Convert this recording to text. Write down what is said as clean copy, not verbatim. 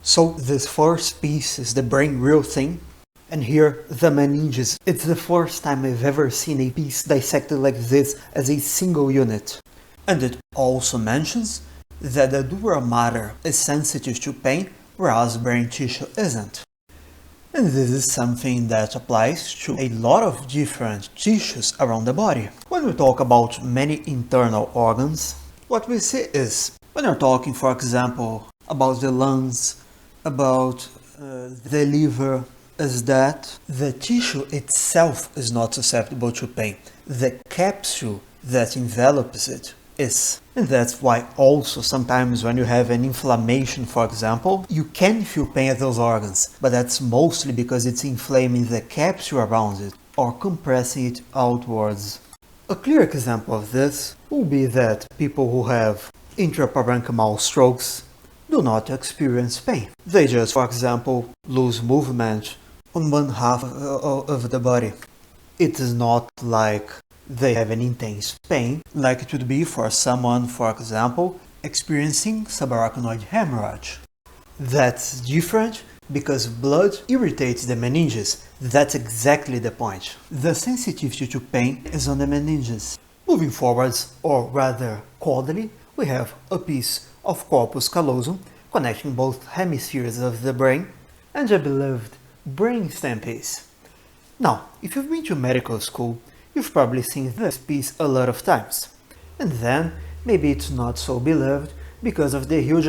So this first piece is the brain real thing, and here the meninges. It's the first time I've ever seen a piece dissected like this as a single unit. And it also mentions that the dura mater is sensitive to pain, whereas brain tissue isn't. And this is something that applies to a lot of different tissues around the body. When we talk about many internal organs, what we see is, when you're talking, for example, about the lungs, about the liver, is that the tissue itself is not susceptible to pain. The capsule that envelops it is. And that's why also sometimes when you have an inflammation, for example, you can feel pain at those organs, but that's mostly because it's inflaming the capsule around it or compressing it outwards. A clear example of this will be that people who have intraparenchymal strokes do not experience pain. They just, for example, lose movement on one half of the body. It is not like they have an intense pain like it would be for someone, for example, experiencing subarachnoid hemorrhage. That's different because blood irritates the meninges. That's exactly the point. The sensitivity to pain is on the meninges. Moving forwards, or rather caudally, we have a piece of corpus callosum connecting both hemispheres of the brain and the beloved brainstem piece. Now, if you've been to medical school, you've probably seen this piece a lot of times. And then, maybe it's not so beloved because of the huge